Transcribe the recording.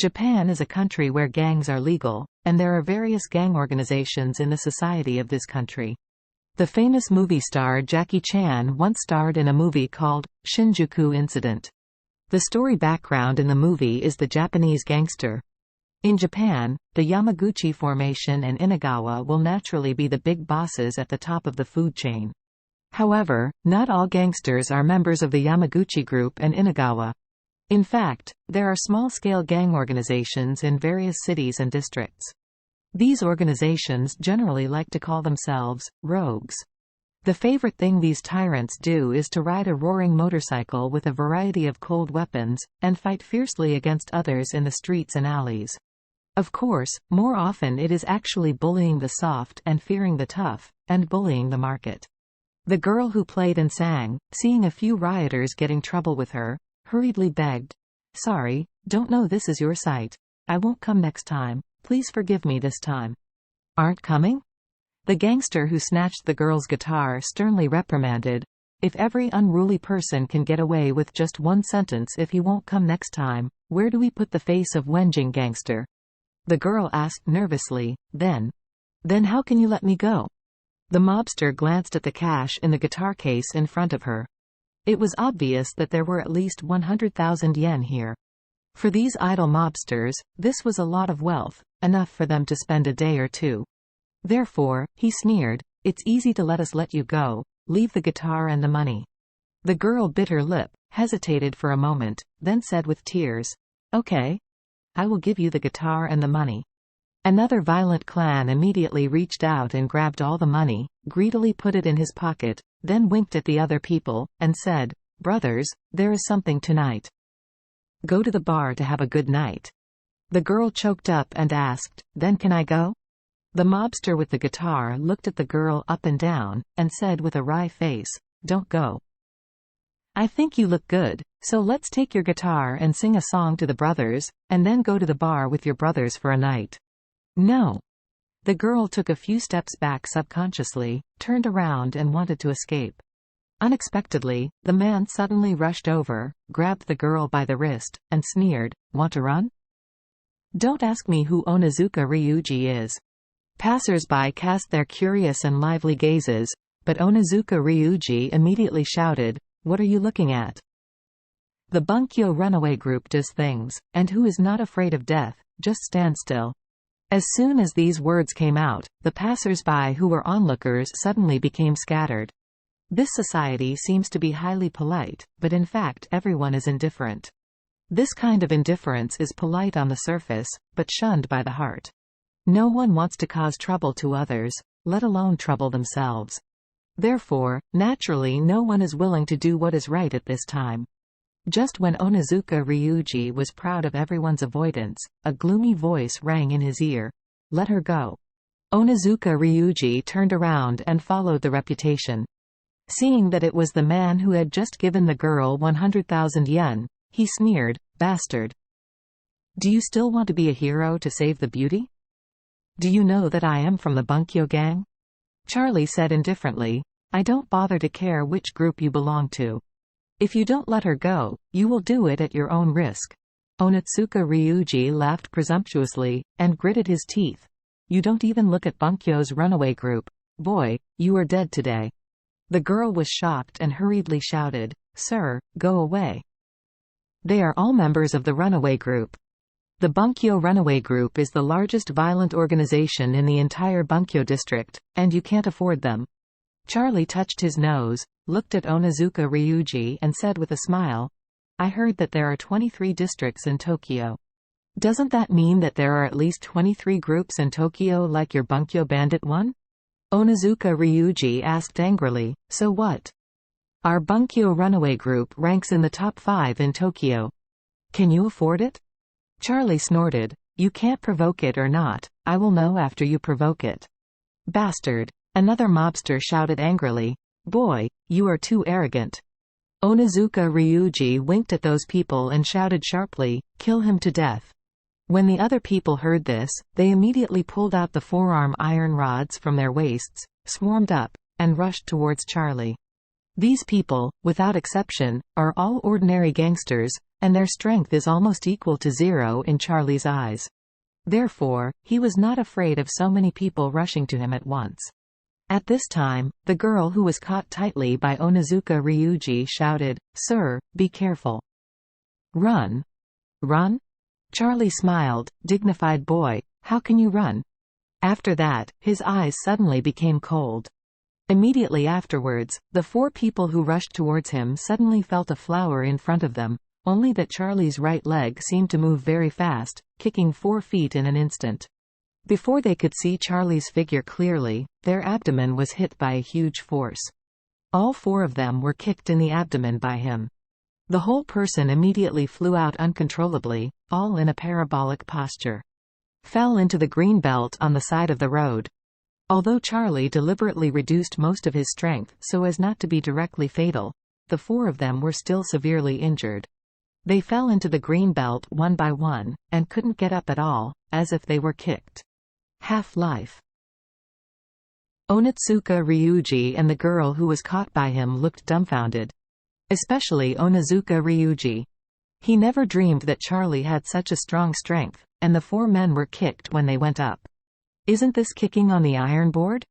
Japan is a country where gangs are legal, and there are various gang organizations in the society of this country. The famous movie star Jackie Chan once starred in a movie called Shinjuku Incident. The story background in the movie is the Japanese gangster. In Japan, the Yamaguchi Formation and Inagawa will naturally be the big bosses at the top of the food chain. However, not all gangsters are members of the Yamaguchi Group and Inagawa. In fact, there are small-scale gang organizations in various cities and districts. These organizations generally like to call themselves rogues. The favorite thing these tyrants do is to ride a roaring motorcycle with a variety of cold weapons, and fight fiercely against others in the streets and alleys. Of course, more often it is actually bullying the soft and fearing the tough, and bullying the market. The girl who played and sang, seeing a few rioters getting trouble with her, hurriedly begged, "Sorry, don't know this is your site. I won't come next time. Please forgive me this time." "Aren't coming?" The gangster who snatched the girl's guitar sternly reprimanded, "If every unruly person can get away with just one sentence if he won't come next time, where do we put the face of Wenjing gangster?" The girl asked nervously, Then how can you let me go?" The mobster glanced at the cash in the guitar case in front of her. It was obvious that there were at least 100,000 yen here. For these idle mobsters, this was a lot of wealth, enough for them to spend a day or two. Therefore, he sneered, "It's easy to let us let you go. Leave the guitar and the money." The girl bit her lip, hesitated for a moment, then said with tears, "Okay. I will give you the guitar and the money." Another violent clan immediately reached out and grabbed all the money, greedily put it in his pocket, then winked at the other people, and said, "Brothers, there is something tonight. Go to the bar to have a good night." The girl choked up and asked, "Then can I go?" The mobster with the guitar looked at the girl up and down, and said with a wry face, "Don't go. I think you look good, so let's take your guitar and sing a song to the brothers, and then go to the bar with your brothers for a night." "No." The girl took a few steps back subconsciously, turned around and wanted to escape. Unexpectedly, the man suddenly rushed over, grabbed the girl by the wrist, and sneered, "Want to run? Don't ask me who Onizuka Ryuji is." Passers-by cast their curious and lively gazes, but Onizuka Ryuji immediately shouted, "What are you looking at? The Bunkyo runaway group does things, and who is not afraid of death, just stand still." As soon as these words came out, the passers-by who were onlookers suddenly became scattered. This society seems to be highly polite, but in fact everyone is indifferent. This kind of indifference is polite on the surface, but shunned by the heart. No one wants to cause trouble to others, let alone trouble themselves. Therefore, naturally no one is willing to do what is right at this time. Just when Onizuka Ryuji was proud of everyone's avoidance, a gloomy voice rang in his ear, "Let her go." Onizuka Ryuji turned around and followed the reputation. Seeing that it was the man who had just given the girl 100,000 yen, he sneered, "Bastard. Do you still want to be a hero to save the beauty? Do you know that I am from the Bunkyo gang?" Charlie said indifferently, "I don't bother to care which group you belong to. If you don't let her go, you will do it at your own risk." Onitsuka Ryuji laughed presumptuously, and gritted his teeth. "You don't even look at Bunkyo's runaway group. Boy, you are dead today." The girl was shocked and hurriedly shouted, "Sir, go away. They are all members of the runaway group. The Bunkyo runaway group is the largest violent organization in the entire Bunkyo district, and you can't afford them." Charlie touched his nose, looked at Onizuka Ryuji and said with a smile, "I heard that there are 23 districts in Tokyo. Doesn't that mean that there are at least 23 groups in Tokyo like your Bunkyo bandit one?" Onizuka Ryuji asked angrily, "So what? Our Bunkyo runaway group ranks in the top 5 in Tokyo. Can you afford it?" Charlie snorted, "You can't provoke it or not, I will know after you provoke it." "Bastard." Another mobster shouted angrily, "Boy, you are too arrogant." Onizuka Ryuji winked at those people and shouted sharply, "Kill him to death." When the other people heard this, they immediately pulled out the forearm iron rods from their waists, swarmed up, and rushed towards Charlie. These people, without exception, are all ordinary gangsters, and their strength is almost equal to zero in Charlie's eyes. Therefore, he was not afraid of so many people rushing to him at once. At this time, the girl who was caught tightly by Onizuka Ryuji shouted, "Sir, be careful." "Run." "Run?" Charlie smiled. "Dignified boy, how can you run?" After that, his eyes suddenly became cold. Immediately afterwards, the four people who rushed towards him suddenly felt a flower in front of them, only that Charlie's right leg seemed to move very fast, kicking 4 feet in an instant. Before they could see Charlie's figure clearly, their abdomen was hit by a huge force. All 4 of them were kicked in the abdomen by him. The whole person immediately flew out uncontrollably, all in a parabolic posture. Fell into the green belt on the side of the road. Although Charlie deliberately reduced most of his strength so as not to be directly fatal, the 4 of them were still severely injured. They fell into the green belt one by one, and couldn't get up at all, as if they were kicked. Half-life. Onitsuka Ryuji and the girl who was caught by him looked dumbfounded. Especially Onizuka Ryuji. He never dreamed that Charlie had such a strong strength, and the 4 men were kicked when they went up. "Isn't this kicking on the iron board?"